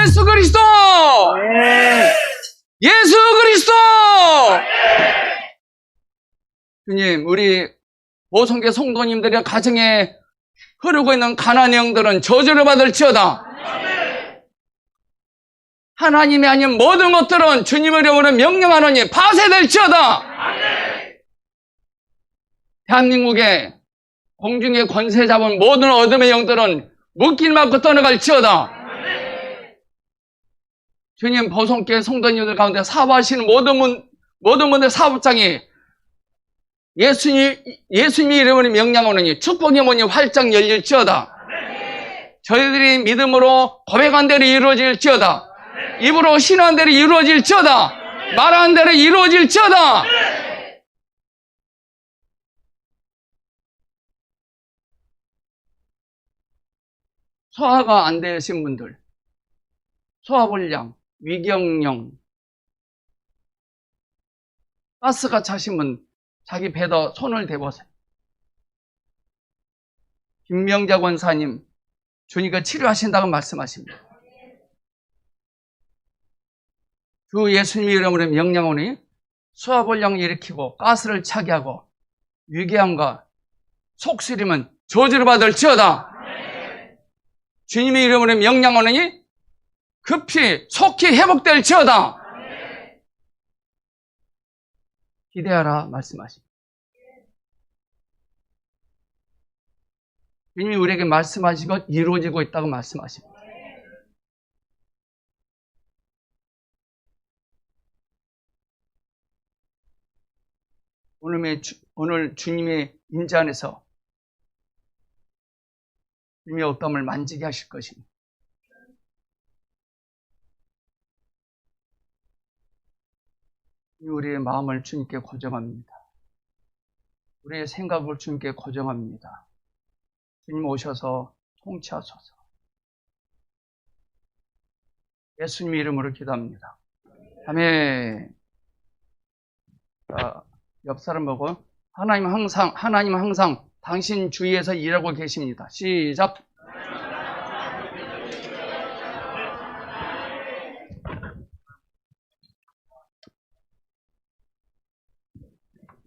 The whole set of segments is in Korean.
예수 그리스도! 예수 그리스도! 주님, 우리 보성교 성도님들의 가정에 흐르고 있는 가난의 영들은 저주를 받을지어다. 하나님이 아닌 모든 것들은 주님의 이름으로 명령하노니 파쇄될지어다. 대한민국의 공중의 권세 잡은 모든 어둠의 영들은 묶일 맞고 떠나갈지어다. 주님, 보성교회 성도님들 가운데 사업하시는 모든 분들 사업장이 예수님의 이름으로 명령하노니 축복의 문이 활짝 열릴지어다. 저희들이 믿음으로 고백한 대로 이루어질지어다. 입으로 신한 대로 이루어질지어다. 말한 대로 이루어질지어다. 소화가 안 되신 분들, 소화불량, 위경령, 가스가 차신 분, 자기 배더 손을 대보세요. 김명자 권사님, 주님과 치료하신다고 말씀하십니다. 주 예수님의 이름으로 명령하오니 소화불량을 일으키고 가스를 차게 하고 위궤양과 속쓰림은 저주를 받을지어다. 주님의 이름으로 명령하오니 급히 속히 회복될지어다. 기대하라 말씀하십니다. 주님이 우리에게 말씀하신 것 이루어지고 있다고 말씀하십니다. 오늘 주님의 임재 안에서 주님의 어떠함을 만지게 하실 것입니다. 우리의 마음을 주님께 고정합니다. 우리의 생각을 주님께 고정합니다. 주님 오셔서 통치하소서. 예수님의 이름으로 기도합니다. 아멘. 옆 사람 보고 하나님 항상 당신 주위에서 일하고 계십니다. 시작.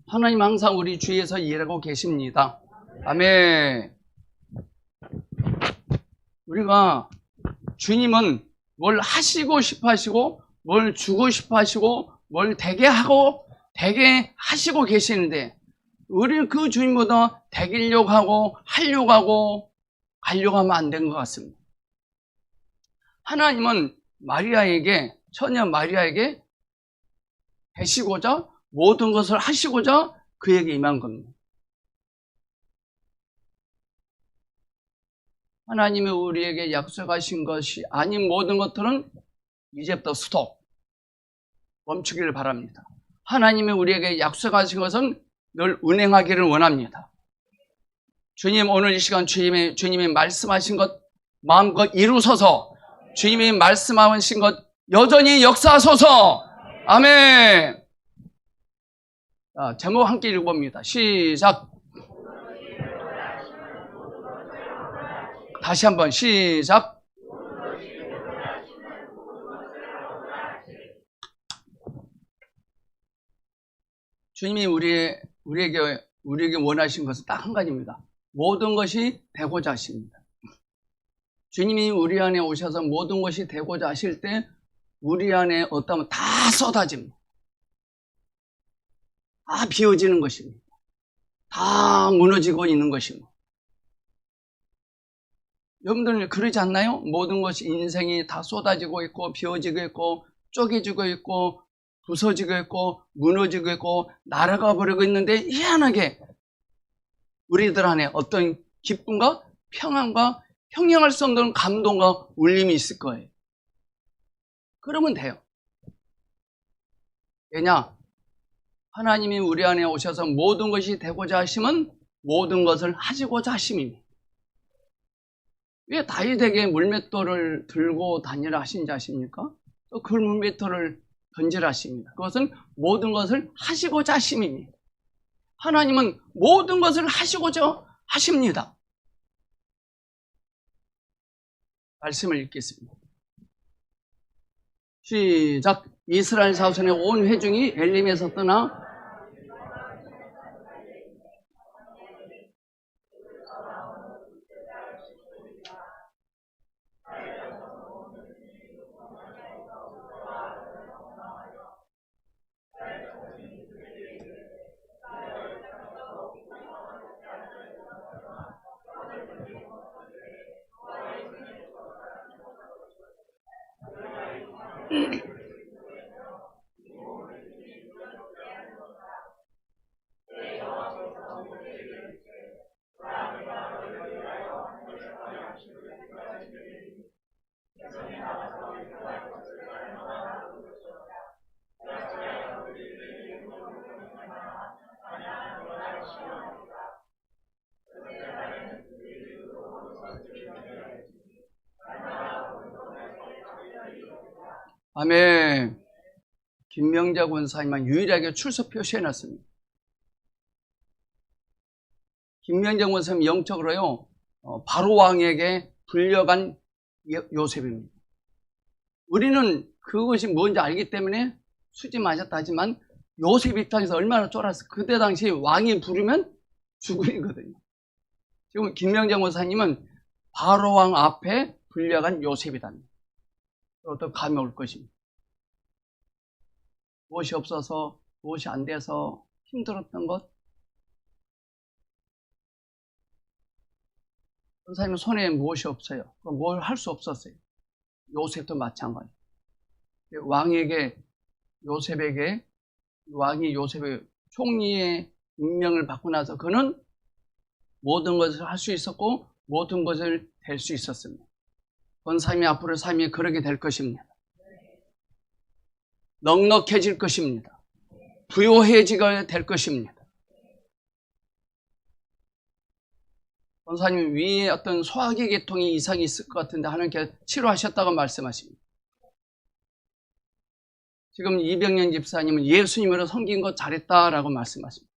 하나님 항상 우리 주위에서 일하고 계십니다. 아멘. 우리가 주님은 뭘 하시고 싶어 하시고 뭘 주고 싶어 하시고 뭘 되게 하시고 계시는데 우리는 그 주님보다 되기려고 하고 하려고 하고 가려고 하면 안 된 것 같습니다. 하나님은 처녀 마리아에게 되시고자 모든 것을 하시고자 그에게 임한 겁니다. 하나님이 우리에게 약속하신 것이 아닌 모든 것들은 이제부터 스톱, 멈추기를 바랍니다. 하나님이 우리에게 약속하신 것은 늘 운행하기를 원합니다. 주님, 오늘 이 시간 주님이 말씀하신 것 마음껏 이루소서. 주님이 말씀하신 것 여전히 역사하소서. 아멘. 자, 제목 함께 읽어봅니다. 시작. 다시 한번 시작. 주님이 우리에게 원하신 것은 딱 한 가지입니다. 모든 것이 되고자 하십니다. 주님이 우리 안에 오셔서 모든 것이 되고자 하실 때 우리 안에 어떠면 다 쏟아집니다. 다 비워지는 것입니다. 다 무너지고 있는 것입니다. 여러분들 그러지 않나요? 모든 것이 인생이 다 쏟아지고 있고 비워지고 있고 쪼개지고 있고 부서지고 있고 무너지고 있고 날아가 버리고 있는데 희한하게 우리들 안에 어떤 기쁨과 평안과 형용할 수 없는 감동과 울림이 있을 거예요. 그러면 돼요. 왜냐? 하나님이 우리 안에 오셔서 모든 것이 되고자 하시면 모든 것을 하시고자 하심입니다. 왜 다윗에게 물맷돌을 들고 다니라 하신지 아십니까? 또 그 물맷돌을 던지라 하십니다. 그것은 모든 것을 하시고자 하심입니다. 하나님은 모든 것을 하시고자 하십니다. 말씀을 읽겠습니다. 시작. 이스라엘 자손의 온 회중이 엘림에서 떠나 아멘. 김명자 권사님만 유일하게 출석 표시해놨습니다. 김명자 권사님 영적으로요, 바로 왕에게 불려간 요셉입니다. 우리는 그것이 뭔지 알기 때문에 수지 마셨다 하지만 요셉 입장에서 얼마나 쫄았어. 그때 당시 왕이 부르면 죽음이거든요. 지금 김명자 권사님은 바로 왕 앞에 불려간 요셉이답니다. 어떤 감이 올 것입니다. 무엇이 없어서, 무엇이 안 돼서 힘들었던 것. 권사님 손에 무엇이 없어요. 뭘 할 수 없었어요. 요셉도 마찬가지. 왕이 요셉의 총리의 임명을 받고 나서 그는 모든 것을 할 수 있었고 모든 것을 될 수 있었습니다. 권사님이 앞으로 삶이 그렇게 될 것입니다. 넉넉해질 것입니다. 부요해지게 될 것입니다. 권사님 위에 어떤 소화기 계통이 이상이 있을 것 같은데 하나님께 치료하셨다고 말씀하십니다. 지금 이병년 집사님은 예수님으로 섬긴 거 잘했다라고 말씀하십니다.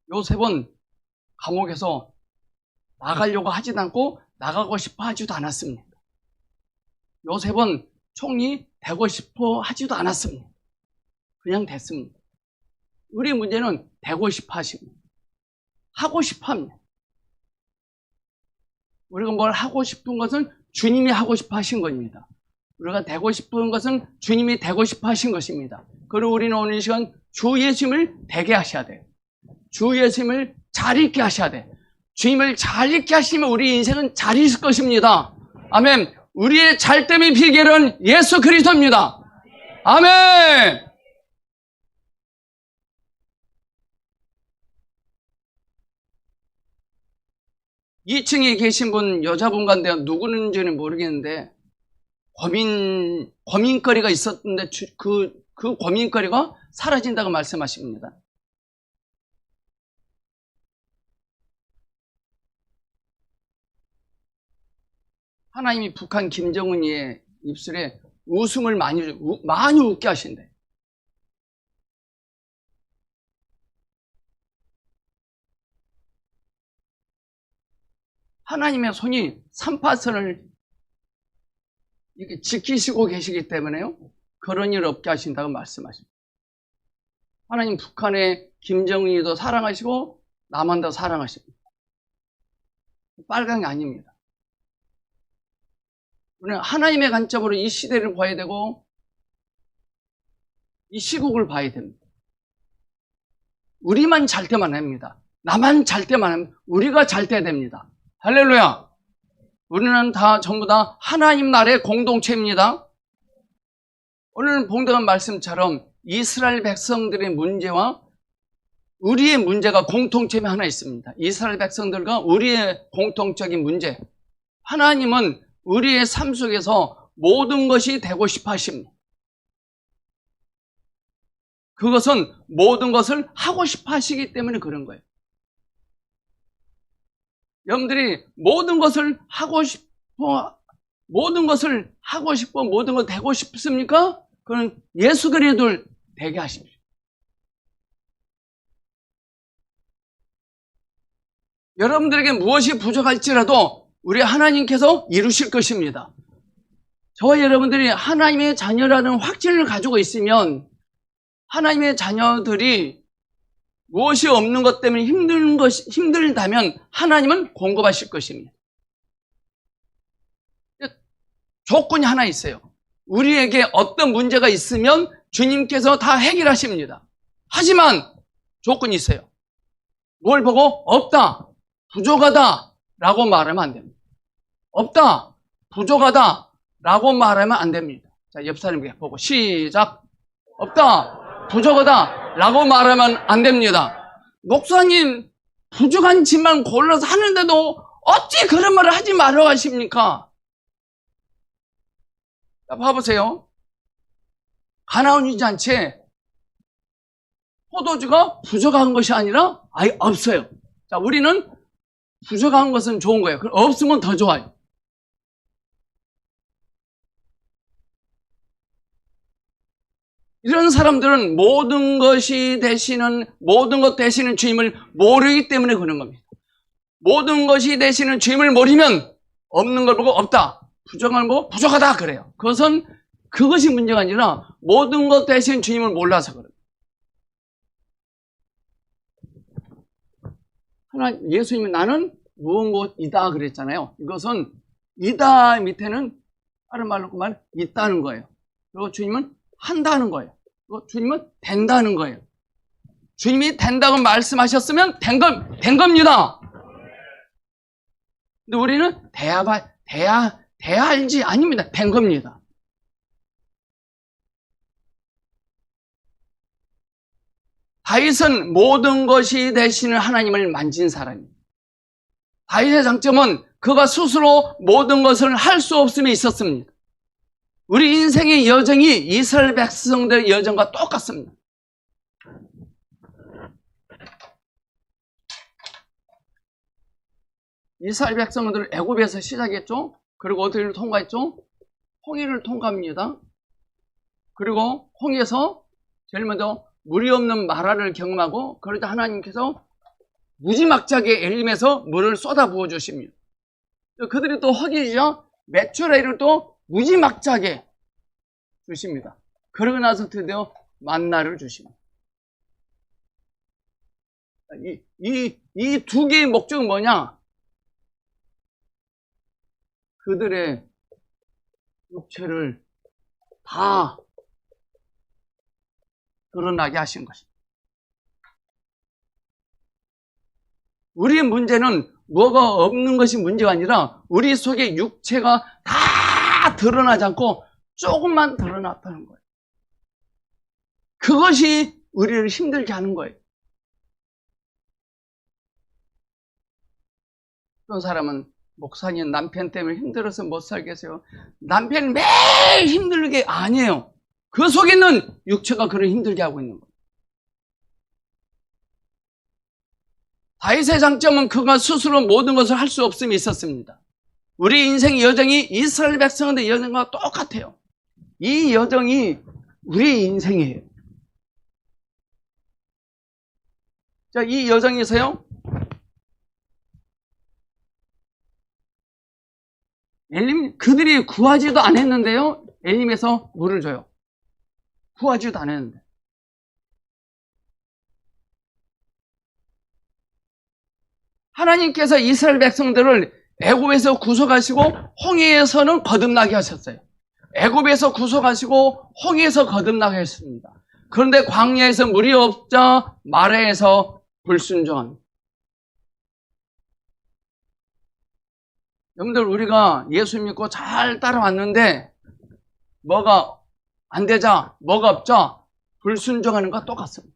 요셉은 감옥에서 나가려고 하지도 않고 나가고 싶어 하지도 않았습니다. 요셉은 총리 되고 싶어 하지도 않았습니다. 그냥 됐습니다. 우리 문제는 되고 싶어 하십니다. 하고 싶어 합니다. 우리가 뭘 하고 싶은 것은 주님이 하고 싶어 하신 겁니다. 우리가 되고 싶은 것은 주님이 되고 싶어 하신 것입니다. 그리고 우리는 오늘 이 시간 주 예수님을 되게 하셔야 돼요. 주 예수님을 잘 있게 하셔야 돼. 주님을 잘 있게 하시면 우리 인생은 잘 있을 것입니다. 아멘. 우리의 잘됨의 비결은 예수 그리스도입니다. 아멘. 이 2층에 계신 분 여자분 간데 누구는지는 모르겠는데 고민거리가 있었는데 그 고민거리가 사라진다고 말씀하십니다. 하나님이 북한 김정은이의 입술에 웃음을 많이 웃게 하신대. 하나님의 손이 3파선을 이렇게 지키시고 계시기 때문에요. 그런 일 없게 하신다고 말씀하십니다. 하나님 북한의 김정은이도 사랑하시고 남한도 사랑하십니다. 빨간 게 아닙니다. 우리는 하나님의 관점으로 이 시대를 봐야 되고 이 시국을 봐야 됩니다. 우리만 잘 때만 합니다. 나만 잘 때만 하면 우리가 잘 때야 됩니다. 할렐루야. 우리는 다 전부 다 하나님 나라의 공동체입니다. 오늘 봉독한 말씀처럼 이스라엘 백성들의 문제와 우리의 문제가 공통점이 하나 있습니다. 이스라엘 백성들과 우리의 공통적인 문제. 하나님은 우리의 삶 속에서 모든 것이 되고 싶어 하십니다. 그것은 모든 것을 하고 싶어 하시기 때문에 그런 거예요. 여러분들이 모든 것을 하고 싶어, 모든 걸 되고 싶습니까? 그건 예수 그리스도를 되게 하십시오. 여러분들에게 무엇이 부족할지라도 우리 하나님께서 이루실 것입니다. 저와 여러분들이 하나님의 자녀라는 확신을 가지고 있으면 하나님의 자녀들이 무엇이 없는 것 때문에 힘들다면 하나님은 공급하실 것입니다. 조건이 하나 있어요. 우리에게 어떤 문제가 있으면 주님께서 다 해결하십니다. 하지만 조건이 있어요. 뭘 보고 없다, 부족하다 라고 말하면 안 됩니다. 없다, 부족하다 라고 말하면 안 됩니다. 자, 옆 사람에게 보고 시작. 없다, 부족하다 라고 말하면 안 됩니다. 목사님, 부족한 집만 골라서 하는데도 어찌 그런 말을 하지 말라고 하십니까? 자, 봐보세요. 가나안 유지한채 포도주가 부족한 것이 아니라 아예 없어요. 자, 우리는 부족한 것은 좋은 거예요. 없으면 더 좋아요. 이런 사람들은 모든 것 되시는 주님을 모르기 때문에 그런 겁니다. 모든 것이 되시는 주님을 모르면 없는 걸 보고 없다, 부족한 걸 보고 부족하다 그래요. 그것이 문제가 아니라 모든 것 되시는 주님을 몰라서 그래요. 예수님이 나는 무엇이다 그랬잖아요. 이것은 이다 밑에는 다른 말로 그 말 있다는 거예요. 그리고 주님은 한다는 거예요. 그리고 주님은 된다는 거예요. 주님이 된다고 말씀하셨으면 된 겁니다. 근데 우리는 돼야 알지 아닙니다. 된 겁니다. 다윗은 모든 것이 되시는 하나님을 만진 사람입니다. 다윗의 장점은 그가 스스로 모든 것을 할 수 없음에 있었습니다. 우리 인생의 여정이 이스라엘 백성들의 여정과 똑같습니다. 이스라엘 백성들은 애굽에서 시작했죠. 그리고 어디를 통과했죠? 홍해를 통과합니다. 그리고 홍해에서 제일 먼저 물이 없는 마라를 경험하고, 그러자 하나님께서 무지막지하게 엘림에서 물을 쏟아 부어 주십니다. 그들이 또 허기지죠. 메추라기를 또 무지막지하게 주십니다. 그러고 나서 드디어 만나를 주십니다. 이 두 개의 목적은 뭐냐? 그들의 육체를 다 드러나게 하신 것입니다. 우리의 문제는 뭐가 없는 것이 문제가 아니라 우리 속에 육체가 다 드러나지 않고 조금만 드러났다는 거예요. 그것이 우리를 힘들게 하는 거예요. 어떤 사람은 목사님 남편 때문에 힘들어서 못 살겠어요. 남편 매일 힘들게 아니에요. 그 속에 있는 육체가 그를 힘들게 하고 있는 거예요. 다윗의 장점은 그가 스스로 모든 것을 할 수 없음이 있었습니다. 우리 인생의 여정이 이스라엘 백성들의 여정과 똑같아요. 이 여정이 우리 인생이에요. 자, 이 여정에서요, 그들이 구하지도 않았는데요, 엘림에서 물을 줘요. 구하지도 않았는데. 하나님께서 이스라엘 백성들을 애굽에서 구속하시고 홍해에서는 거듭나게 하셨어요. 애굽에서 구속하시고 홍해에서 거듭나게 했습니다. 그런데 광야에서 물이 없자 마라에서 불순종합니다. 여러분들, 우리가 예수 믿고 잘 따라왔는데 뭐가 안 되자, 뭐가 없자 불순종하는 것과 똑같습니다.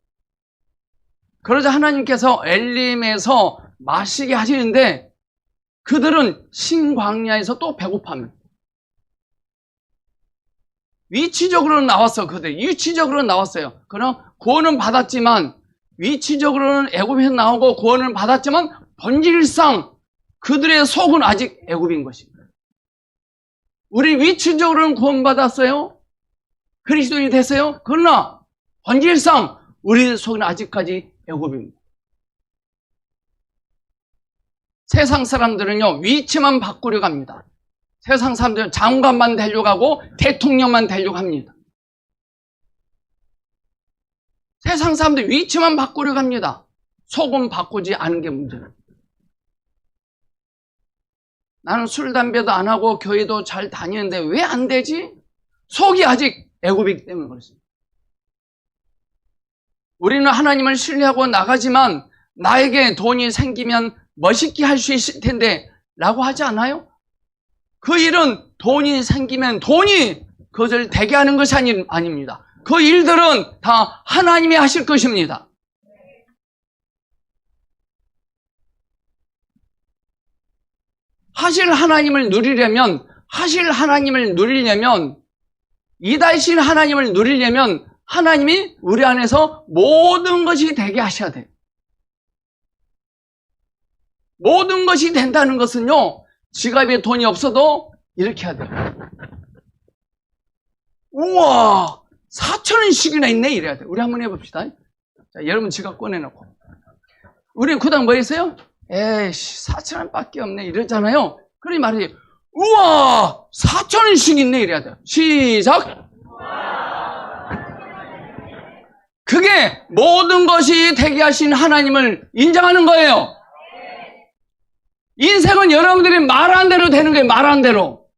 그러자 하나님께서 엘림에서 마시게 하시는데 그들은 신광야에서 또 배고파합니다. 위치적으로는 나왔어. 그들 위치적으로는 나왔어요. 그럼 구원은 받았지만, 위치적으로는 애굽에서 나오고 구원을 받았지만 본질상 그들의 속은 아직 애굽인 것입니다. 우리 위치적으로는 구원받았어요. 그리스도인이 됐어요. 그러나 본질상 우리 속은 아직까지 애굽입니다. 세상 사람들은요, 위치만 바꾸려고 합니다. 세상 사람들은 장관만 되려고 하고 대통령만 되려고 합니다. 세상 사람들 위치만 바꾸려고 합니다. 속은 바꾸지 않은 게 문제예요. 나는 술, 담배도 안 하고 교회도 잘 다니는데 왜 안 되지? 속이 아직 애굽이기 때문에 그렇습니다. 우리는 하나님을 신뢰하고 나가지만 나에게 돈이 생기면 멋있게 할 수 있을 텐데 라고 하지 않아요? 그 일은 돈이 생기면 돈이 그것을 되게 하는 것이 아닙니다. 그 일들은 다 하나님이 하실 것입니다. 하실 하나님을 누리려면 이 다이신 하나님을 누리려면 하나님이 우리 안에서 모든 것이 되게 하셔야 돼요. 모든 것이 된다는 것은요, 지갑에 돈이 없어도 이렇게 해야 돼요. 우와, 4,000원씩이나 있네 이래야 돼요. 우리 한번 해봅시다. 자, 여러분 지갑 꺼내놓고. 우리는 그다음 뭐 했어요? 에이씨, 4,000원밖에 없네 이러잖아요. 그러니 말이지, 우와, 4,000원씩 있네 이래야 돼요. 시작. 그게 모든 것이 되게 하신 하나님을 인정하는 거예요. 인생은 여러분들이 말한 대로 되는 거예요. 말한 대로.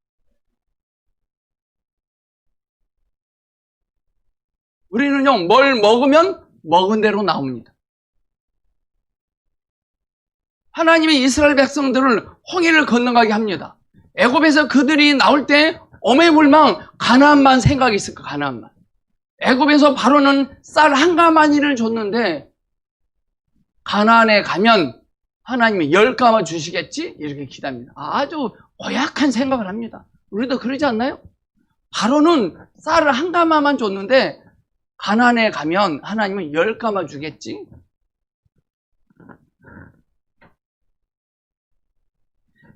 우리는요, 뭘 먹으면 먹은 대로 나옵니다. 하나님이 이스라엘 백성들을 홍해를 건너가게 합니다. 애굽에서 그들이 나올 때 오매불망 가나안만 생각이 있을 거예요. 가나안만. 애굽에서 바로는 쌀 한 가마니를 줬는데 가나안에 가면 하나님이 10가마 주시겠지? 이렇게 기대합니다. 아주 고약한 생각을 합니다. 우리도 그러지 않나요? 바로는 쌀을 한 가마만 줬는데 가나안에 가면 하나님은 10가마 주겠지?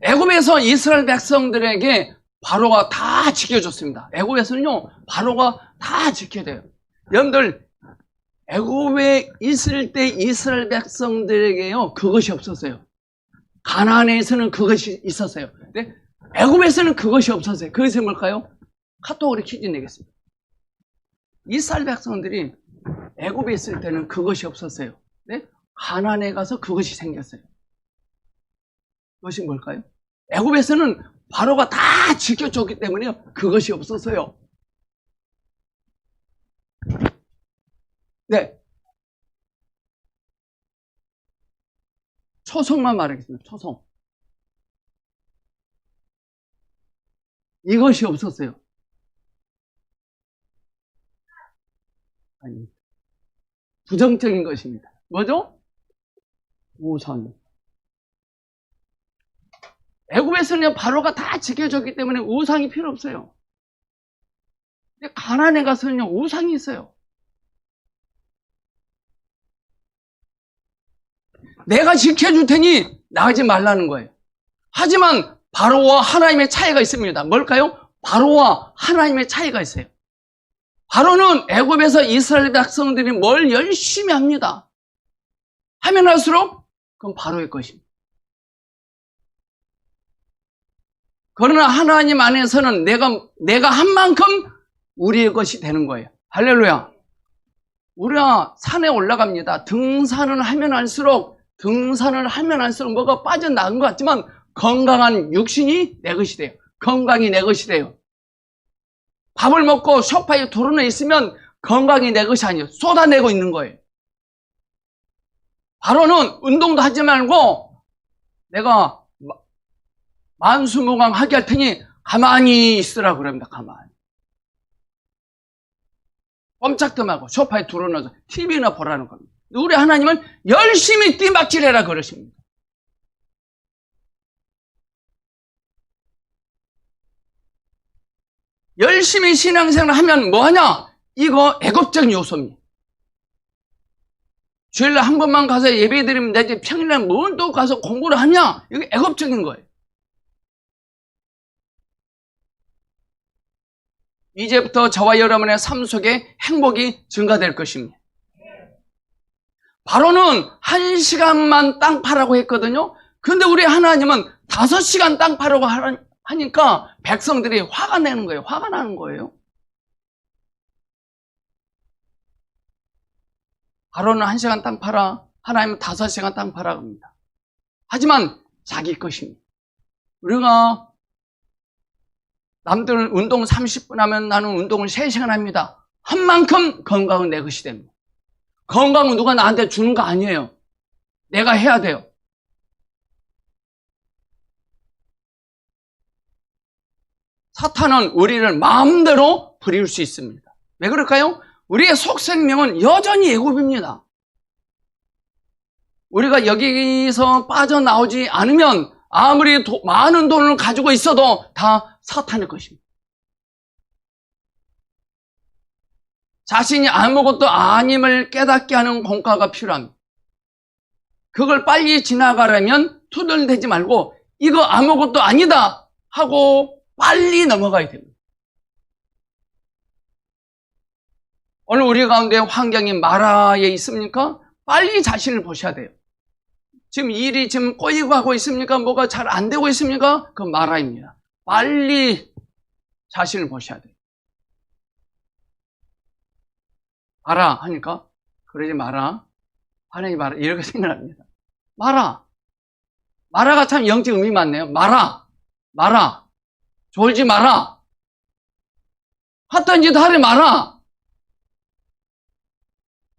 애굽에서 이스라엘 백성들에게 바로가 다 지켜줬습니다. 애굽에서는요, 바로가 다 지켜줘요. 여러분들, 애굽에 있을 때 이스라엘 백성들에게요, 그것이 없었어요. 가나안에서는 그것이 있었어요. 근데 애굽에서는 그것이 없었어요. 그것이 뭘까요? 카톡으로 퀴즈 내겠습니다. 이스라엘 백성들이 애굽에 있을 때는 그것이 없었어요. 근데 가나안에 가서 그것이 생겼어요. 그것이 뭘까요? 애굽에서는 바로가 다 지켜줬기 때문에 그것이 없었어요. 네. 초성만 말하겠습니다. 초성. 이것이 없었어요. 아니, 부정적인 것입니다. 뭐죠? 우상. 애굽에서는 바로가 다 지켜줬기 때문에 우상이 필요 없어요. 근데 가나안에 가서는요, 우상이 있어요. 내가 지켜줄 테니 나가지 말라는 거예요. 하지만 바로와 하나님의 차이가 있습니다. 뭘까요? 바로와 하나님의 차이가 있어요. 바로는 애굽에서 이스라엘 백성들이 뭘 열심히 합니다. 하면 할수록 그건 바로의 것입니다. 그러나 하나님 안에서는 내가 한 만큼 우리의 것이 되는 거예요. 할렐루야. 우리가 산에 올라갑니다. 등산을 하면 할수록 뭐가 빠져나간 것 같지만 건강한 육신이 내 것이 돼요. 건강이 내 것이 돼요. 밥을 먹고 소파에 드러나 있으면 건강이 내 것이 아니에요. 쏟아내고 있는 거예요. 바로는 운동도 하지 말고 내가 만수무강하게 할 테니 가만히 있으라고 그럽니다. 가만히. 꼼짝도 말고 소파에 드러나서 TV나 보라는 겁니다. 우리 하나님은 열심히 띠박질해라 그러십니다. 열심히 신앙생활을 하면 뭐하냐? 이거 애국적인 요소입니다. 주일날 한 번만 가서 예배드리면 되지 평일날 뭔 또 가서 공부를 하냐? 이게 애국적인 거예요. 이제부터 저와 여러분의 삶 속에 행복이 증가될 것입니다. 바로는 1시간만 땅 파라고 했거든요. 근데 우리 하나님은 5시간 땅 파라고 하니까 백성들이 화가 나는 거예요. 화가 나는 거예요. 바로는 1시간 땅 팔아, 하나님은 5시간 땅 팔아 합니다. 하지만 자기 것입니다. 우리가 남들 운동 30분 하면 나는 운동을 3시간 합니다. 한 만큼 건강은 내 것이 됩니다. 건강은 누가 나한테 주는 거 아니에요. 내가 해야 돼요. 사탄은 우리를 마음대로 부릴 수 있습니다. 왜 그럴까요? 우리의 속생명은 여전히 애굽입니다. 우리가 여기서 빠져나오지 않으면 아무리 많은 돈을 가지고 있어도 다 사탄의 것입니다. 자신이 아무것도 아님을 깨닫게 하는 공과가 필요합니다. 그걸 빨리 지나가려면 투덜대지 말고 이거 아무것도 아니다 하고 빨리 넘어가야 됩니다. 오늘 우리 가운데 환경이 마라에 있습니까? 빨리 자신을 보셔야 돼요. 지금 일이 지금 꼬이고 하고 있습니까? 뭐가 잘 안 되고 있습니까? 그건 마라입니다. 빨리 자신을 보셔야 돼요. 마라 하니까 그러지 마라. 하나님 마라. 이렇게 생각합니다. 마라. 마라가 참 영적 의미 많네요. 마라. 마라. 졸지 마라. 핫한 짓 하지 마라.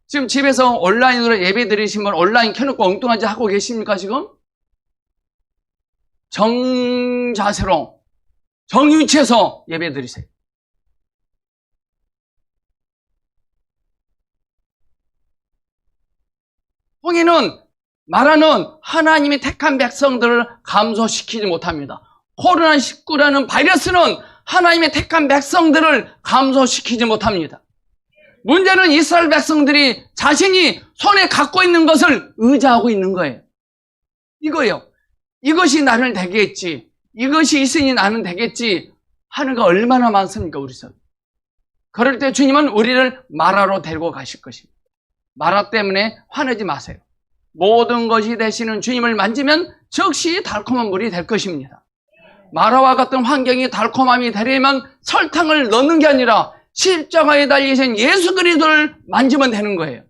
지금 집에서 온라인으로 예배 드리시면 온라인 켜놓고 엉뚱한 짓 하고 계십니까, 지금? 정자세로, 정위치에서 예배 드리세요. 홍해는, 마라는 하나님이 택한 백성들을 감소시키지 못합니다. 코로나19라는 바이러스는 하나님의 택한 백성들을 감소시키지 못합니다. 문제는 이스라엘 백성들이 자신이 손에 갖고 있는 것을 의지하고 있는 거예요. 이거예요. 이것이 나를 되게 했지. 이것이 있으니 나는 되겠지 하는 거 얼마나 많습니까, 우리 속. 그럴 때 주님은 우리를 마라로 데리고 가실 것입니다. 마라 때문에 화내지 마세요. 모든 것이 되시는 주님을 만지면 즉시 달콤한 물이 될 것입니다. 마라와 같은 환경이 달콤함이 되려면 설탕을 넣는 게 아니라 십자가에 달리신 예수 그리스도를 만지면 되는 거예요.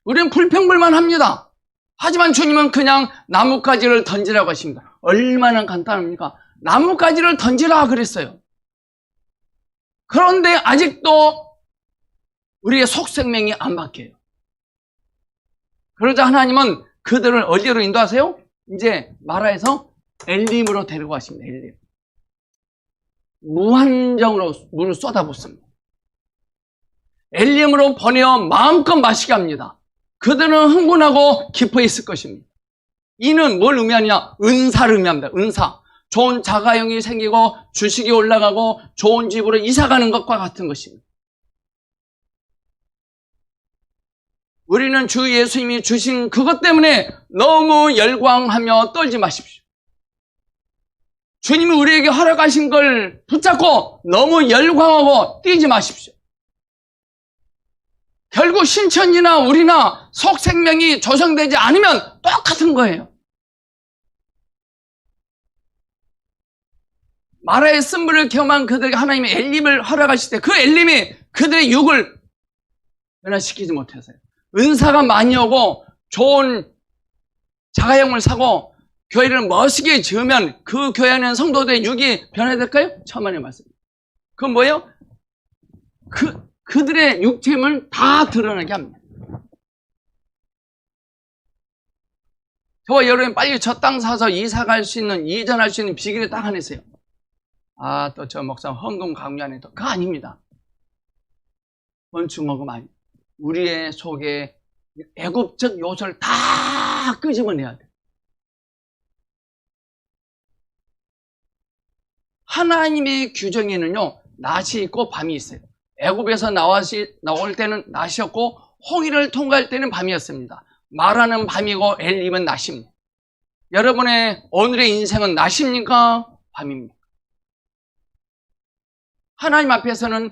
우리는 불평불만합니다. 하지만 주님은 그냥 나뭇가지를 던지라고 하십니다. 얼마나 간단합니까? 나뭇가지를 던지라 그랬어요. 그런데 아직도 우리의 속생명이 안 바뀌어요. 그러자 하나님은 그들을 어디로 인도하세요? 이제 마라에서 엘림으로 데리고 가십니다. 엘림. 무한정으로 물을 쏟아붓습니다. 엘림으로 보내어 마음껏 마시게 합니다. 그들은 흥분하고 기뻐 있을 것입니다. 이는 뭘 의미하냐? 은사를 의미합니다. 은사. 좋은 자가용이 생기고 주식이 올라가고 좋은 집으로 이사가는 것과 같은 것입니다. 우리는 주 예수님이 주신 그것 때문에 너무 열광하며 떨지 마십시오. 주님이 우리에게 허락하신 걸 붙잡고 너무 열광하고 뛰지 마십시오. 결국 신천지나 우리나 속생명이 조성되지 않으면 똑같은 거예요. 마라의 쓴물을 경험한 그들에게 하나님의 엘림을 허락하실 때 그 엘림이 그들의 육을 변화시키지 못해서요. 은사가 많이 오고 좋은 자가용을 사고 교회를 멋있게 지으면 그 교회 안에 성도들의 육이 변화될까요? 천만의 말씀. 그건 뭐예요? 그들의 육체임을 다 드러나게 합니다. 저와 여러분 빨리 저 땅 사서 이사갈 수 있는, 이전할 수 있는 비결이 딱 하나 있어요. 아, 또 저 목사 헌금 강요하네. 또 그거 아닙니다. 원충 헌금 아니. 우리의 속에 애굽적 요소를 다 끄집어내야 돼. 하나님의 규정에는요, 낮이 있고 밤이 있어요. 애굽에서 나올 때는 낮이었고 홍해를 통과할 때는 밤이었습니다. 마라는 밤이고 엘림은 낮입니다. 여러분의 오늘의 인생은 낮입니까? 밤입니까? 하나님 앞에서는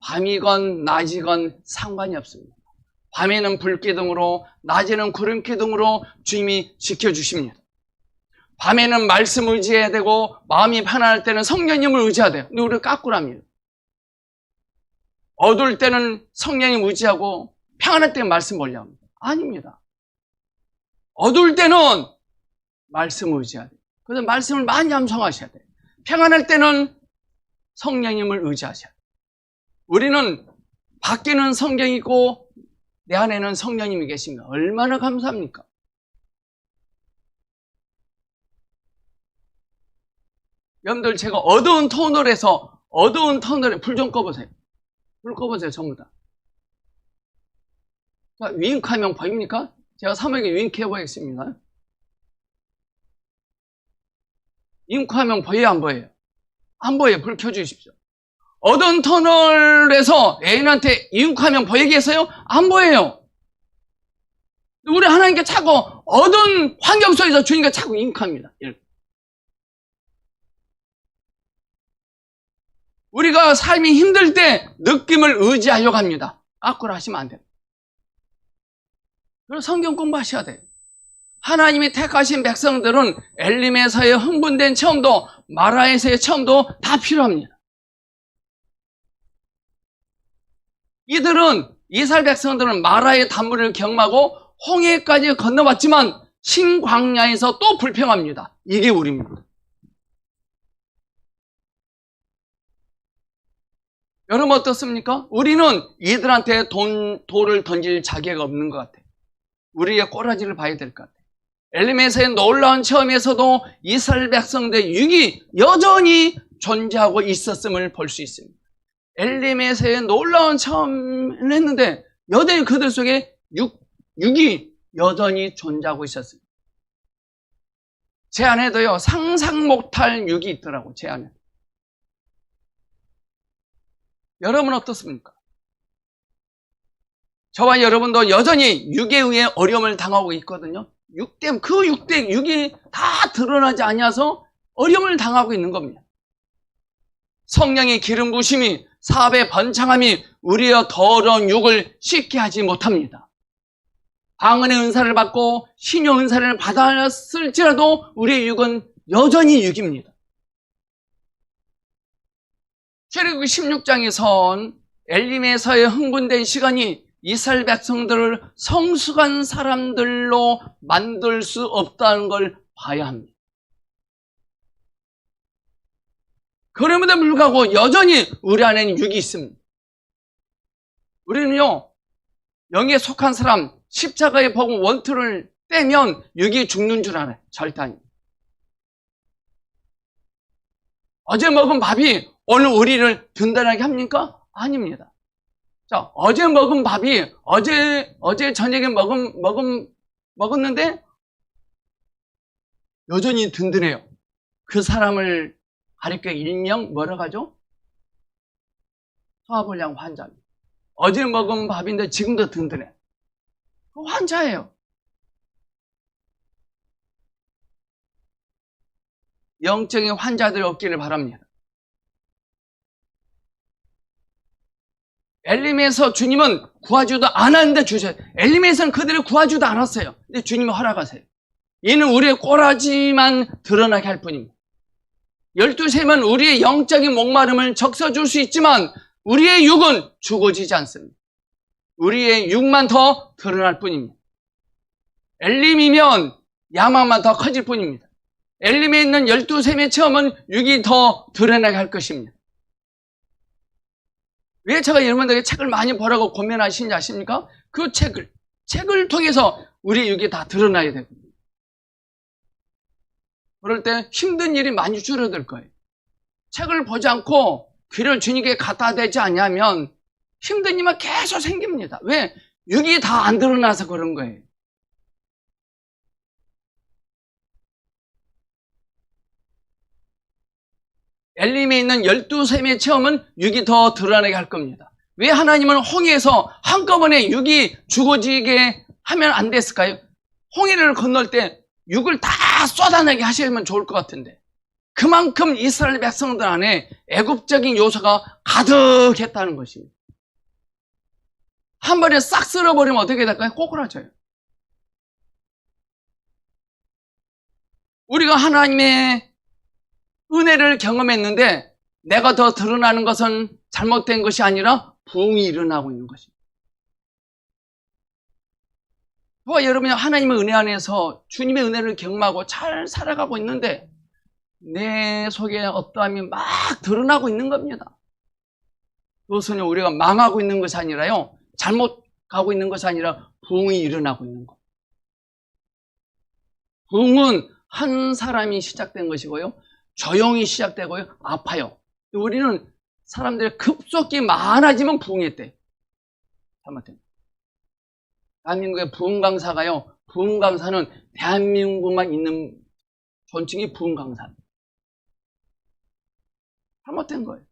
밤이건 낮이건 상관이 없습니다. 밤에는 불기둥으로 낮에는 구름기둥으로 주님이 지켜주십니다. 밤에는 말씀 의지해야 되고 마음이 편안할 때는 성령님을 의지해야 돼요. 근데 우리가 까꾸랍니다. 어두울 때는 성령님 의지하고 평안할 때는 말씀 보려고 합니다. 아닙니다. 어두울 때는 말씀 의지해야 돼요. 그래서 말씀을 많이 암송하셔야 돼요. 평안할 때는 성령님을 의지하셔야 돼요. 우리는 밖에는 성경이 있고 내 안에는 성령님이 계십니다. 얼마나 감사합니까? 여러분들 제가 어두운 터널에 불 좀 꺼보세요. 불 꺼보세요. 전부 다. 자, 윙크하면 보입니까? 제가 사모에게 윙크해 보겠습니다. 윙크하면 보여요? 안 보여요? 안 보여요. 불 켜주십시오. 어두운 터널에서 애인한테 윙크하면 보이겠어요? 안 보여요. 우리 하나님께 자꾸 어두운 환경 속에서 주님께 자꾸 윙크합니다. 이렇게. 우리가 삶이 힘들 때 느낌을 의지하려고 합니다. 까꾸를 하시면 안 돼요. 그리고 성경 공부하셔야 돼요. 하나님이 택하신 백성들은 엘림에서의 흥분된 체험도 마라에서의 체험도 다 필요합니다. 이스라엘 백성들은 마라의 단물을 경험하고 홍해까지 건너왔지만 신광야에서 또 불평합니다. 이게 우리입니다. 여러분 어떻습니까? 우리는 이들한테 돌을 던질 자격 없는 것 같아요. 우리의 꼬라지를 봐야 될 것 같아요. 엘림에서의 놀라운 체험에서도 이스라엘 백성들의 육이 여전히 존재하고 있었음을 볼 수 있습니다. 엘림에서의 놀라운 체험을 했는데 여전히 그들 속에 육이 여전히 존재하고 있었습니다. 제 안에도요 상상 못할 육이 있더라고요. 제 안에. 여러분 어떻습니까? 저와 여러분도 여전히 육에 의해 어려움을 당하고 있거든요. 육이 다 드러나지 않아서 어려움을 당하고 있는 겁니다. 성령의 기름 부심이 사업의 번창함이 우리의 더러운 육을 씻게 하지 못합니다. 방언의 은사를 받고 신용 은사를 받았을지라도 우리의 육은 여전히 육입니다. 출애굽기 16장에선 엘림에서의 흥분된 시간이 이스라엘 백성들을 성숙한 사람들로 만들 수 없다는 걸 봐야 합니다. 그럼에도 불구하고 여전히 우리 안에는 육이 있습니다. 우리는요, 영에 속한 사람, 십자가의 복음 원투를 떼면 육이 죽는 줄 알아요. 절대 아닙니다. 어제 먹은 밥이 오늘 우리를 든든하게 합니까? 아닙니다. 자, 어제 먹은 밥이 어제 저녁에 먹었는데 여전히 든든해요. 그 사람을 가리켜 일명 뭐라고 하죠? 소화불량 환자입니다. 어제 먹은 밥인데 지금도 든든해. 그 환자예요. 영적인 환자들이 없기를 바랍니다. 엘림에서 주님은 구하지도 않았는데 주셔요. 엘림에서는 그들을 구하지도 않았어요. 근데 주님이 허락하세요. 이는 우리의 꼬라지만 드러나게 할 뿐입니다. 12셈은 우리의 영적인 목마름을 적셔줄 수 있지만 우리의 육은 죽어지지 않습니다. 우리의 육만 더 드러날 뿐입니다. 엘림이면 야망만 더 커질 뿐입니다. 엘림에 있는 12셈의 체험은 육이 더 드러나게 할 것입니다. 왜 제가 여러분들에게 책을 많이 보라고 고민하시는지 아십니까? 그 책을 통해서 우리의 육이 다 드러나야 되거든요. 그럴 때 힘든 일이 많이 줄어들 거예요. 책을 보지 않고 귀를 주님께 갖다 대지 않냐면 힘든 일만 계속 생깁니다. 왜? 육이 다 안 드러나서 그런 거예요. 엘림에 있는 12셈의 체험은 육이 더 드러나게 할 겁니다. 왜 하나님은 홍해에서 한꺼번에 육이 죽어지게 하면 안 됐을까요? 홍해를 건널 때 육을 다 쏟아내게 하시면 좋을 것 같은데 그만큼 이스라엘 백성들 안에 애국적인 요소가 가득했다는 것입니다. 한 번에 싹 쓸어버리면 어떻게 될까요? 꼬꾸라져요. 우리가 하나님의 은혜를 경험했는데 내가 더 드러나는 것은 잘못된 것이 아니라 부흥이 일어나고 있는 것입니다. 저와 여러분이 하나님의 은혜 안에서 주님의 은혜를 경험하고 잘 살아가고 있는데 내 속에 어떠함이 막 드러나고 있는 겁니다. 그것은 우리가 망하고 있는 것이 아니라요, 잘못 가고 있는 것이 아니라 부흥이 일어나고 있는 것. 부흥은 한 사람이 시작된 것이고요, 조용히 시작되고요, 아파요. 우리는 사람들이 급속히 많아지면 부흥했대. 잘못됩니다. 대한민국의 부흥 강사가요, 부흥 강사는 대한민국만 있는 존칭이 부흥 강사입니다. 잘못된 거예요.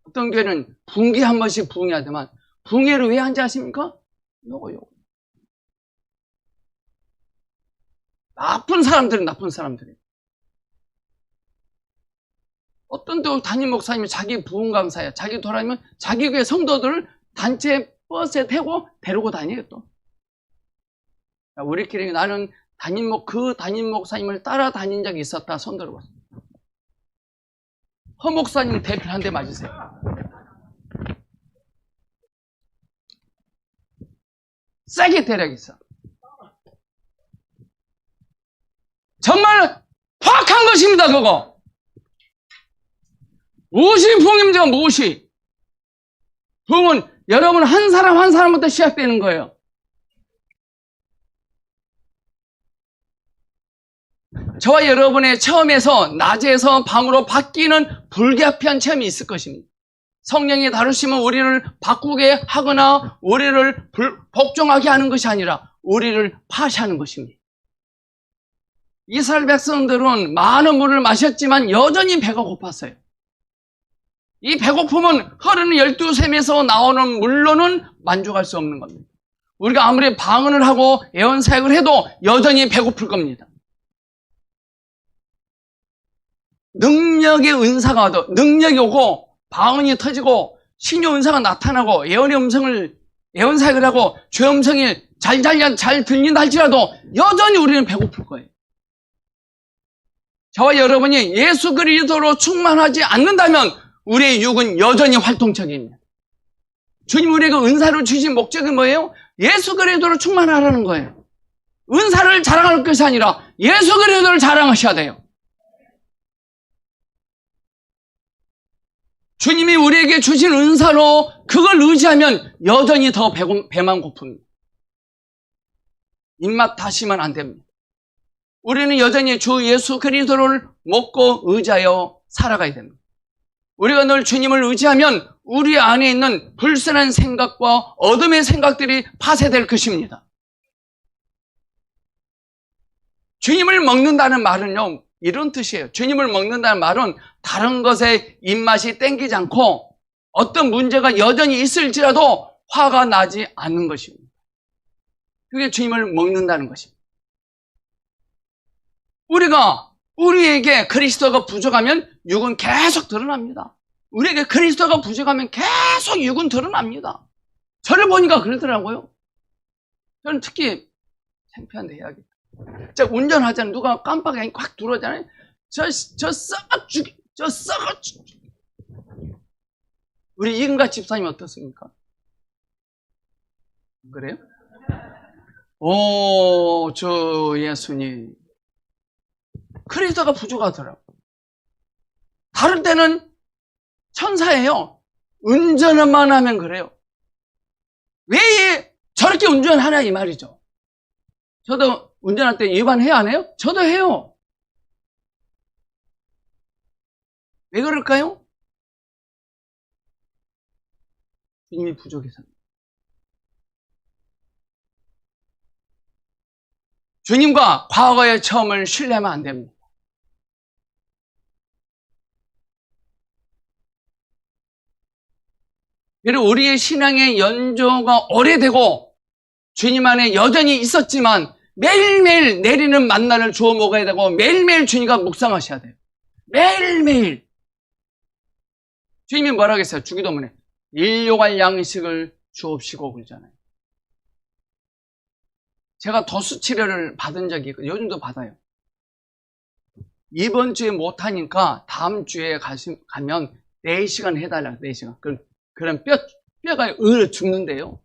어떤 교회는 분기에 한 번씩 부흥해야 되만, 부흥회를 왜 한지 아십니까? 요거. 나쁜 사람들이. 어떤 또 담임 목사님이 자기 부흥 강사야. 자기 돌아다니면 자기 교회 성도들을 단체 버스에 태고 데리고 다녀요, 또. 우리끼리 나는 그 담임 목사님을 따라다닌 적이 있었다. 손 들어봤어요. 허 목사님 대표 한 대 맞으세요. 세게 때려야겠어. 정말 파악한 것입니다, 그거. 무엇이 부흥입니까? 무엇이? 부흥은 여러분 한 사람 한 사람부터 시작되는 거예요. 저와 여러분의 처음에서 낮에서 밤으로 바뀌는 불가피한 체험이 있을 것입니다. 성령이 다루시면 우리를 바꾸게 하거나 우리를 복종하게 하는 것이 아니라 우리를 파시하는 것입니다. 이스라엘 백성들은 많은 물을 마셨지만 여전히 배가 고팠어요. 이 배고픔은 흐르는 12샘에서 나오는 물로는 만족할 수 없는 겁니다. 우리가 아무리 방언을 하고 예언사역을 해도 여전히 배고플 겁니다. 능력의 은사가 와도, 능력이 오고 방언이 터지고 신의 은사가 나타나고 예언의 음성을 예언사역을 하고 주의 음성이 잘 들린다 할지라도 여전히 우리는 배고플 거예요. 저와 여러분이 예수 그리스도로 충만하지 않는다면 우리의 육은 여전히 활동적입니다. 주님 우리에게 은사를 주신 목적이 뭐예요? 예수 그리스도로 충만하라는 거예요. 은사를 자랑할 것이 아니라 예수 그리스도를 자랑하셔야 돼요. 주님이 우리에게 주신 은사로 그걸 의지하면 여전히 더 배만 고픕니다. 입맛 다시면 안 됩니다. 우리는 여전히 주 예수 그리스도를 먹고 의지하여 살아가야 됩니다. 우리가 늘 주님을 의지하면 우리 안에 있는 불순한 생각과 어둠의 생각들이 파쇄될 것입니다. 주님을 먹는다는 말은요, 이런 뜻이에요. 주님을 먹는다는 말은 다른 것에 입맛이 땡기지 않고 어떤 문제가 여전히 있을지라도 화가 나지 않는 것입니다. 그게 주님을 먹는다는 것입니다. 우리에게 그리스도가 부족하면 육은 계속 드러납니다. 우리에게 그리스도가 부족하면 계속 육은 드러납니다. 저를 보니까 그러더라고요. 저는 특히 창피한데 해야겠다. 자, 운전하잖아요. 누가 깜빡이 확 들어오잖아요. 우리 이근가 집사님 어떻습니까? 그래요? 저 예수님. 그리스도가 부족하더라고요. 다른 때는 천사예요. 운전만 하면 그래요. 왜 저렇게 운전하냐 이 말이죠. 저도 운전할 때 위반해야 안 해요? 저도 해요. 왜 그럴까요? 주님이 부족해서. 주님과 과거의 처음을 신뢰하면 안 됩니다. 그리고 우리의 신앙의 연조가 오래되고 주님 안에 여전히 있었지만 매일매일 내리는 만나를 주워 먹어야 되고 매일매일 주님과 묵상하셔야 돼요. 매일매일. 주님이 뭐라고 했어요? 주기도문에 일용할 양식을 주옵시고 그러잖아요. 제가 도수 치료를 받은 적이 있고 요즘도 받아요. 이번 주에 못하니까 다음 주에 가면 4시간 해달라. 4시간. 그럼 뼈가 으르 죽는데요.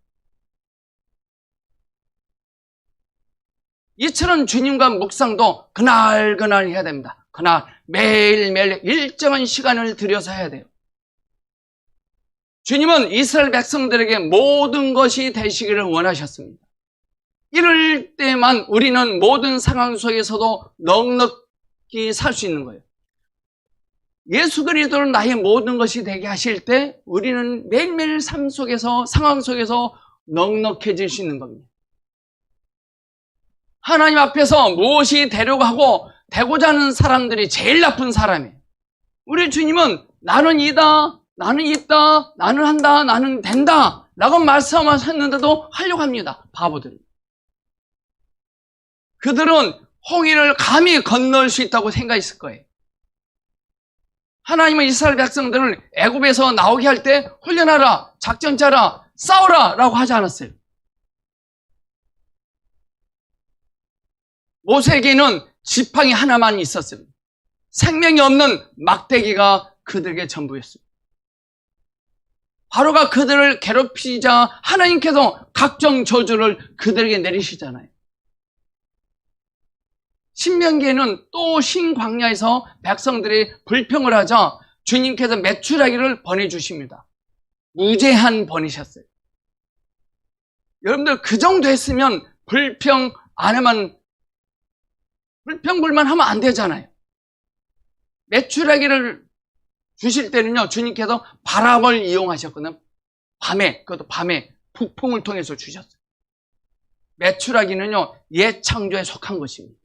이처럼 주님과 묵상도 그날 해야 됩니다. 그날 매일매일 일정한 시간을 들여서 해야 돼요. 주님은 이스라엘 백성들에게 모든 것이 되시기를 원하셨습니다. 이럴 때만 우리는 모든 상황 속에서도 넉넉히 살 수 있는 거예요. 예수 그리스도를 나의 모든 것이 되게 하실 때 우리는 매일매일 삶 속에서, 상황 속에서 넉넉해질 수 있는 겁니다. 하나님 앞에서 무엇이 되려고 하고 되고자 하는 사람들이 제일 나쁜 사람이에요. 우리 주님은 나는 이다, 나는 있다, 나는 한다, 나는 된다 라고 말씀하셨는데도 하려고 합니다. 바보들이. 그들은 홍해를 감히 건널 수 있다고 생각했을 거예요. 하나님은 이스라엘 백성들을 애굽에서 나오게 할 때 훈련하라, 작전 짜라, 싸우라 라고 하지 않았어요. 모세에게는 지팡이 하나만 있었습니다. 생명이 없는 막대기가 그들에게 전부였습니다. 바로가 그들을 괴롭히자 하나님께서 각종 저주를 그들에게 내리시잖아요. 신명기에는 또 신광야에서 백성들이 불평을 하자 주님께서 메추라기를 보내주십니다. 무제한 보내셨어요. 여러분들 그 정도 했으면 불평 안 하면 불평불만 하면 안 되잖아요. 메추라기를 주실 때는요, 주님께서 바람을 이용하셨거든요. 그것도 밤에 북풍을 통해서 주셨어요. 메추라기는요, 옛 창조에 속한 것입니다.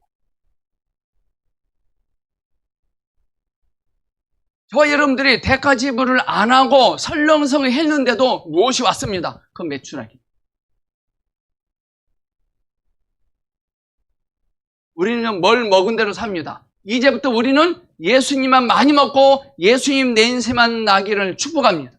저와 여러분들이 대가지불을 안 하고 설렁성을 했는데도 무엇이 왔습니다. 그건 메추라기. 우리는 뭘 먹은 대로 삽니다. 이제부터 우리는 예수님만 많이 먹고 예수님 내인세만 나기를 축복합니다.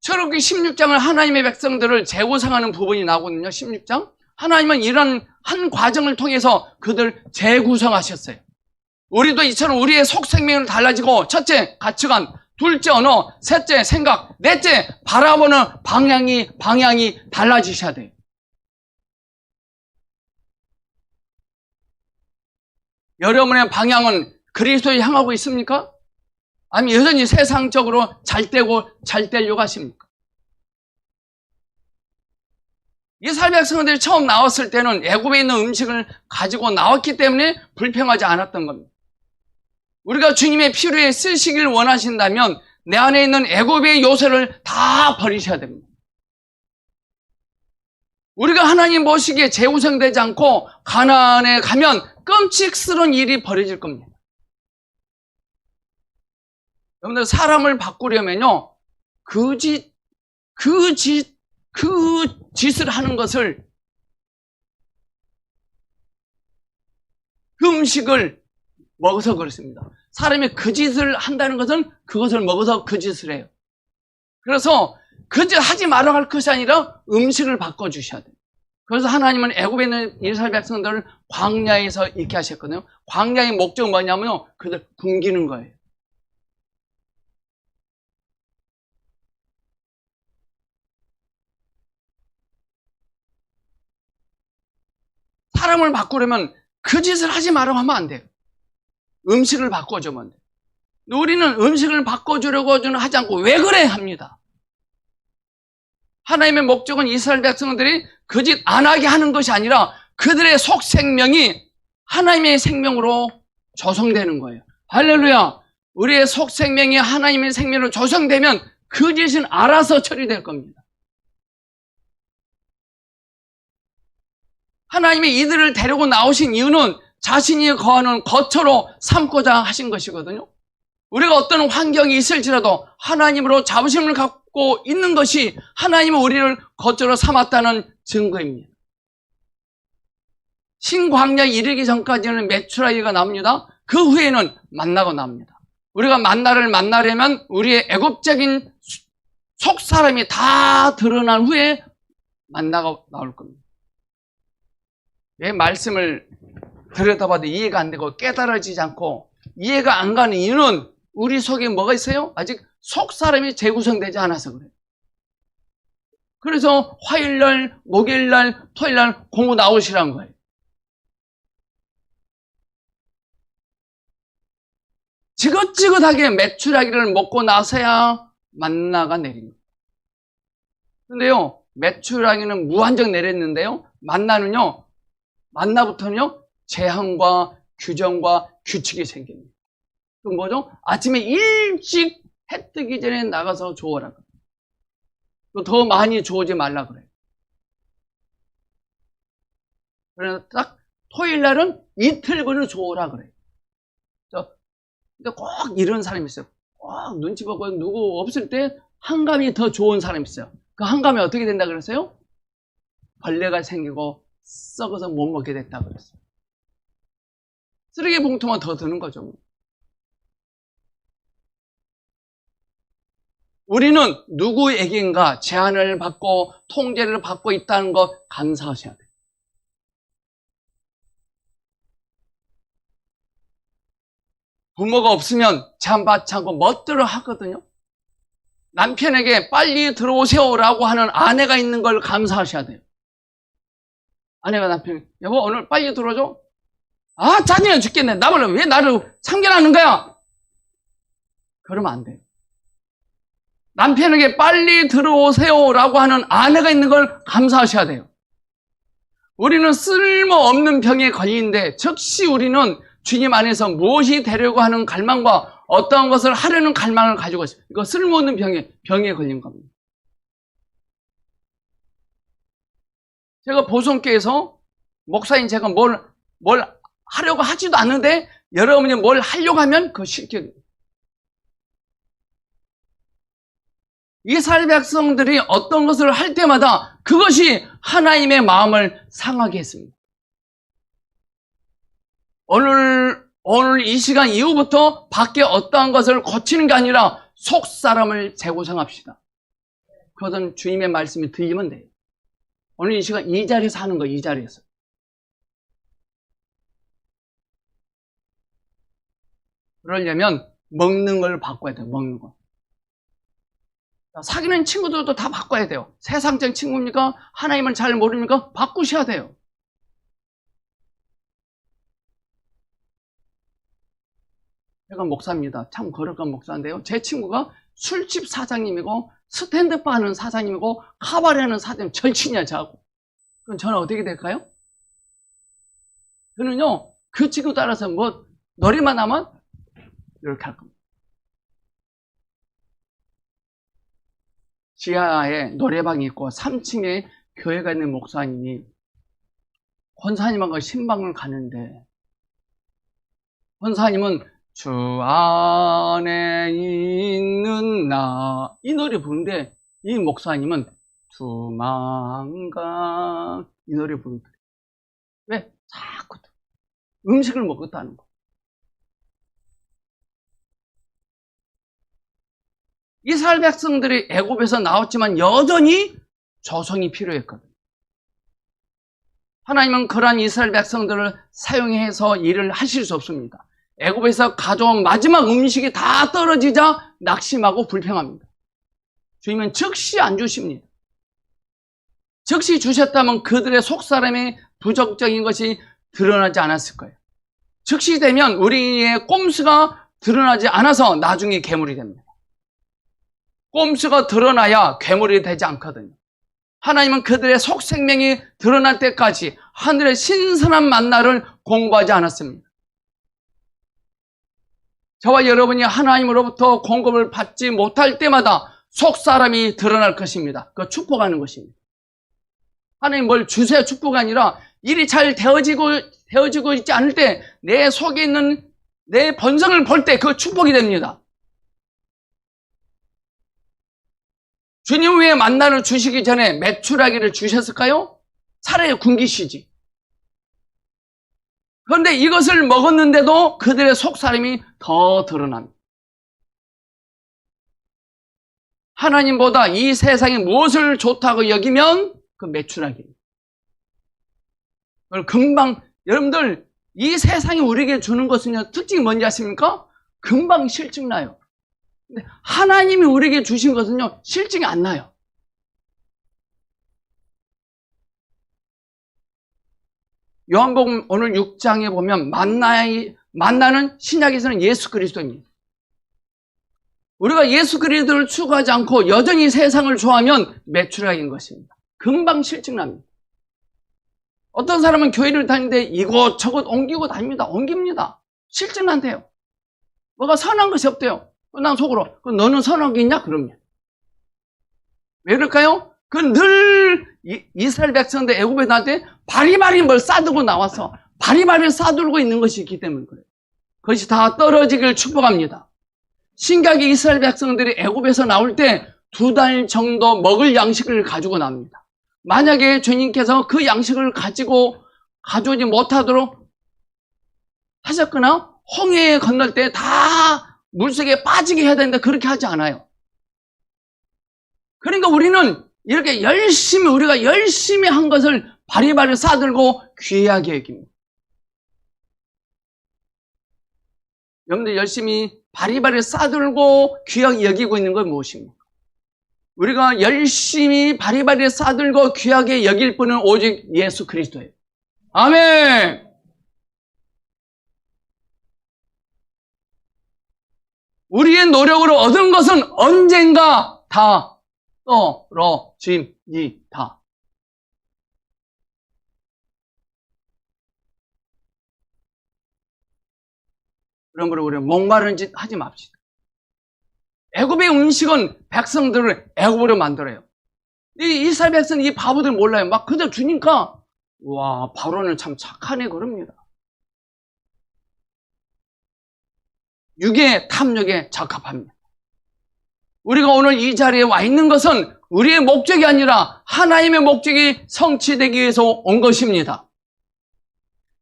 출애굽기 16장을 하나님의 백성들을 재구성하는 부분이 나오거든요. 16장. 하나님은 이런 한 과정을 통해서 그들 재구성하셨어요. 우리도 이처럼 우리의 속생명을 달라지고 첫째 가치관, 둘째 언어, 셋째 생각, 넷째 바라보는 방향이 달라지셔야 돼요. 여러분의 방향은 그리스도에 향하고 있습니까? 아니면 여전히 세상적으로 잘 되려고 하십니까? 이스라엘 백성들이 처음 나왔을 때는 애굽에 있는 음식을 가지고 나왔기 때문에 불평하지 않았던 겁니다. 우리가 주님의 필요에 쓰시길 원하신다면 내 안에 있는 애굽의 요새를 다 버리셔야 됩니다. 우리가 하나님 모시기에 재구성되지 않고 가나안에 가면 끔찍스러운 일이 벌어질 겁니다. 여러분들 사람을 바꾸려면요, 그 짓을 하는 것을, 그 음식을 먹어서 그렇습니다. 사람이 그 짓을 한다는 것은 그것을 먹어서 그 짓을 해요. 그래서 그 짓 하지 말아야 할 것이 아니라 음식을 바꿔주셔야 돼요. 그래서 하나님은 애굽에 있는 이스라엘 백성들을 광야에서 있게 하셨거든요. 광야의 목적은 뭐냐면요, 그들 굶기는 거예요. 사람을 바꾸려면 그 짓을 하지 말라고 하면 안 돼요. 음식을 바꿔주면 돼요. 우리는 음식을 바꿔주려고는 하지 않고 왜 그래 합니다. 하나님의 목적은 이스라엘 백성들이 그 짓 안 하게 하는 것이 아니라 그들의 속 생명이 하나님의 생명으로 조성되는 거예요. 할렐루야. 우리의 속 생명이 하나님의 생명으로 조성되면 그 짓은 알아서 처리될 겁니다. 하나님이 이들을 데리고 나오신 이유는 자신이 거하는 거처로 삼고자 하신 것이거든요. 우리가 어떤 환경이 있을지라도 하나님으로 자부심을 갖고 있는 것이 하나님은 우리를 거처로 삼았다는 증거입니다. 신광야에 이르기 전까지는 메추라기가 나옵니다. 그 후에는 만나가 나옵니다. 우리가 만나를 만나려면 우리의 애굽적인 속 사람이 다 드러난 후에 만나가 나올 겁니다. 왜 말씀을 들여다봐도 이해가 안 되고 깨달아지지 않고 이해가 안 가는 이유는 우리 속에 뭐가 있어요? 아직 속 사람이 재구성되지 않아서 그래요. 그래서 화요일날, 목요일날, 토요일날 공부 나오시라는 거예요. 지긋지긋하게 메추라기를 먹고 나서야 만나가 내립니다. 근데요, 메추라기는 무한정 내렸는데요, 만나부터는요, 제한과 규정과 규칙이 생깁니다. 그 뭐죠? 아침에 일찍 해 뜨기 전에 나가서 주워라. 또 더 많이 주우지 말라 그래요. 그래서 딱 토요일 날은 이틀분을 주워라 그래요. 근데 꼭 이런 사람이 있어요. 꼭 눈치 보고 누구 없을 때 한감이 더 좋은 사람이 있어요. 그 한감이 어떻게 된다 그랬어요? 벌레가 생기고 썩어서 못 먹게 됐다 그랬어요. 쓰레기 봉투만 더 드는 거죠. 우리는 누구에게인가 제한을 받고 통제를 받고 있다는 거 감사하셔야 돼요. 부모가 없으면 제한받지 않고 멋대로 하거든요. 남편에게 빨리 들어오세요라고 하는 아내가 있는 걸 감사하셔야 돼요. 아내가 남편에게 여보 오늘 빨리 들어오죠? 아 짜증나 죽겠네. 나를 왜 나를 참견하는 거야? 그러면 안 돼요. 남편에게 빨리 들어오세요라고 하는 아내가 있는 걸 감사하셔야 돼요. 우리는 쓸모없는 병에 걸리는데 즉시 우리는 주님 안에서 무엇이 되려고 하는 갈망과 어떠한 것을 하려는 갈망을 가지고 있어요. 이거 쓸모없는 병에 걸린 겁니다. 제가 보성교에서 목사인 제가 뭘 하려고 하지도 않는데 여러분이 뭘 하려고 하면 그거 쉽게 돼요. 이스라엘 백성들이 어떤 것을 할 때마다 그것이 하나님의 마음을 상하게 했습니다. 오늘 이 시간 이후부터 밖에 어떠한 것을 고치는 게 아니라 속 사람을 재구성합시다. 그것은 주님의 말씀이 들리면 돼요. 오늘 이 시간 이 자리에서 하는 거예요. 이 자리에서. 그러려면 먹는 걸 바꿔야 돼요. 먹는 거. 사귀는 친구들도 다 바꿔야 돼요. 세상적 친구입니까? 하나님을 잘 모릅니까? 바꾸셔야 돼요. 제가 목사입니다. 참 거룩한 목사인데요. 제 친구가 술집 사장님이고 스탠드바 하는 사장님이고 카바레 하는 사장님 절친이야 저하고. 그럼 저는 어떻게 될까요? 저는요 그 친구 따라서 뭐 노래만 하면 이렇게 할 겁니다. 지하에 노래방이 있고 3층에 교회가 있는 목사님이 권사님하고 신방을 가는데 권사님은 주 안에 있는 나 이 노래 부르는데 이 목사님은 두만강 이 노래 부르더래요. 왜? 자꾸 음식을 먹었다는 거. 이스라엘 백성들이 애굽에서 나왔지만 여전히 조성이 필요했거든요. 하나님은 그러한 이스라엘 백성들을 사용해서 일을 하실 수 없습니다. 애굽에서 가져온 마지막 음식이 다 떨어지자 낙심하고 불평합니다. 주님은 즉시 안 주십니다. 즉시 주셨다면 그들의 속사람의 부정적인 것이 드러나지 않았을 거예요. 즉시 되면 우리의 꼼수가 드러나지 않아서 나중에 괴물이 됩니다. 꼼수가 드러나야 괴물이 되지 않거든요. 하나님은 그들의 속생명이 드러날 때까지 하늘의 신선한 만나를 공부하지 않았습니다. 저와 여러분이 하나님으로부터 공급을 받지 못할 때마다 속사람이 드러날 것입니다. 그 축복하는 것입니다. 하나님 뭘 주세요 축복이 아니라 일이 잘 되어지고 있지 않을 때 내 속에 있는 내 본성을 볼 때 그 축복이 됩니다. 주님 왜 만나를 주시기 전에 메추라기를 주셨을까요? 차라리 굶기시지. 그런데 이것을 먹었는데도 그들의 속사람이 더 드러납니다. 하나님보다 이 세상에 무엇을 좋다고 여기면 그 매출하기입니다. 금방, 여러분들, 이 세상이 우리에게 주는 것은요, 특징이 뭔지 아십니까? 금방 실증 나요. 근데 하나님이 우리에게 주신 것은요, 실증이 안 나요. 요한복음 오늘 6장에 보면 만나는 신약에서는 예수 그리스도입니다. 우리가 예수 그리스도를 추구하지 않고 여전히 세상을 좋아하면 매출하기인 것입니다. 금방 실증납니다. 어떤 사람은 교회를 다니는데 이곳저곳 옮기고 다닙니다. 옮깁니다. 실증난대요. 뭐가 선한 것이 없대요. 난 속으로, 너는 선한 게 있냐? 그럼요. 왜 그럴까요? 늘 이스라엘 백성들 애굽에 나올 때 바리바리 뭘 싸들고 나와서 바리바리 싸들고 있는 것이 있기 때문에 그래요. 그것이 다 떨어지길 축복합니다. 신기하게 이스라엘 백성들이 애굽에서 나올 때 2달 정도 먹을 양식을 가지고 납니다. 만약에 주님께서 그 양식을 가져오지 못하도록 하셨거나 홍해에 건널 때 다 물속에 빠지게 해야 되는데 그렇게 하지 않아요. 그러니까 우리는 이렇게 우리가 열심히 한 것을 바리바리 싸들고 귀하게 여깁니다. 여러분들 열심히 바리바리 싸들고 귀하게 여기고 있는 건 무엇입니까? 우리가 열심히 바리바리 싸들고 귀하게 여길 분은 오직 예수 그리스도예요. 아멘! 우리의 노력으로 얻은 것은 언젠가 다 떨어집니다. 그러므로 우리 목마른 짓 하지 맙시다. 애굽의 음식은 백성들을 애굽으로 만들어요. 이 이스라엘 백성은 이 바보들 몰라요. 막 그저 주니까 와, 바로는 참 착하네 그럽니다. 육의 탐욕에 적합합니다. 우리가 오늘 이 자리에 와 있는 것은 우리의 목적이 아니라 하나님의 목적이 성취되기 위해서 온 것입니다.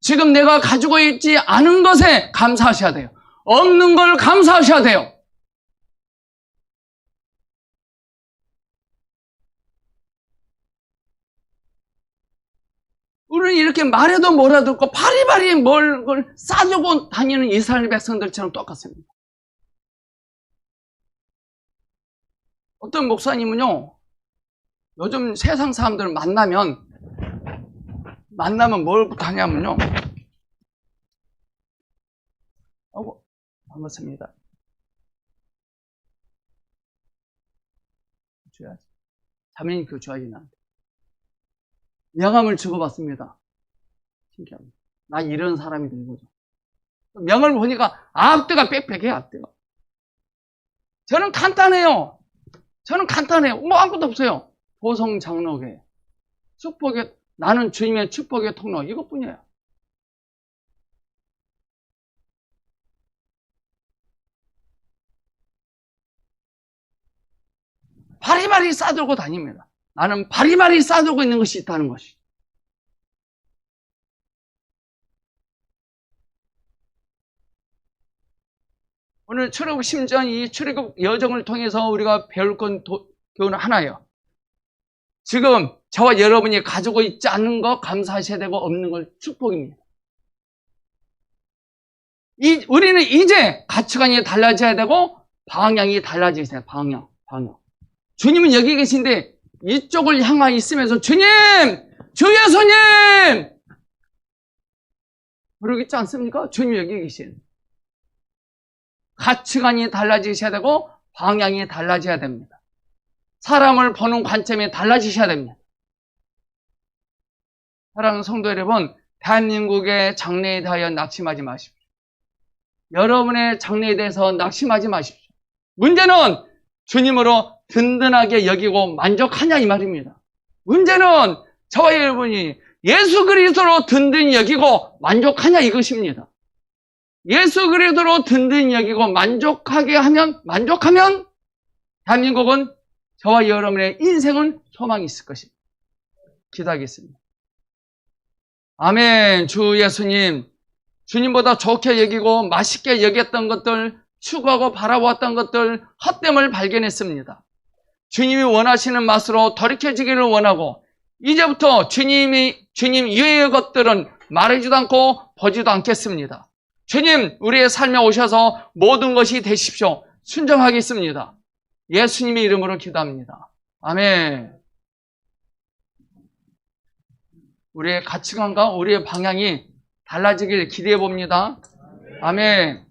지금 내가 가지고 있지 않은 것에 감사하셔야 돼요. 없는 걸 감사하셔야 돼요. 우리는 이렇게 말해도 못 알아듣고 바리바리 뭘 싸주고 다니는 이스라엘 백성들처럼 똑같습니다. 어떤 목사님은요, 요즘 세상 사람들 만나면 뭘부터 하냐면요, 반갑습니다. 줘야지. 자매님 그거 줘야지 나한테. 명함을 주고받습니다. 신기합니다. 나 이런 사람이 된 거죠. 명함을 보니까 앞뒤가 빽빽해요, 앞뒤가. 저는 간단해요. 뭐 아무것도 없어요. 보성 장로회, 축복의, 나는 주님의 축복의 통로, 이것뿐이에요. 바리바리 싸들고 다닙니다. 나는 바리바리 싸들고 있는 것이 있다는 것이. 오늘 출애굽 심지어 이 출애굽 여정을 통해서 우리가 배울 교훈은 하나예요. 지금 저와 여러분이 가지고 있지 않은 거 감사하셔야 되고 없는 걸 축복입니다. 우리는 이제 가치관이 달라져야 되고 방향이 달라져야 돼요. 방향. 주님은 여기 계신데 이쪽을 향하 있으면서 주님! 주 예수님! 그러겠지 않습니까? 주님 여기 계신. 가치관이 달라지셔야 되고 방향이 달라져야 됩니다. 사람을 보는 관점이 달라지셔야 됩니다. 사랑하는 성도 여러분, 대한민국의 장래에 대하여 낙심하지 마십시오. 여러분의 장래에 대해서 낙심하지 마십시오. 문제는 주님으로 든든하게 여기고 만족하냐 이 말입니다. 문제는 저와 여러분이 예수 그리스도로 든든히 여기고 만족하냐 이것입니다. 예수 그리스도로 든든히 여기고 만족하면 대한민국은 저와 여러분의 인생은 소망이 있을 것입니다. 기도하겠습니다. 아멘. 주 예수님, 주님보다 좋게 여기고 맛있게 여겼던 것들, 추구하고 바라보았던 것들, 헛됨을 발견했습니다. 주님이 원하시는 맛으로 돌이켜지기를 원하고, 이제부터 주님 이외의 것들은 말하지도 않고 보지도 않겠습니다. 주님, 우리의 삶에 오셔서 모든 것이 되십시오. 순종하겠습니다. 예수님의 이름으로 기도합니다. 아멘. 우리의 가치관과 우리의 방향이 달라지길 기대해 봅니다. 아멘.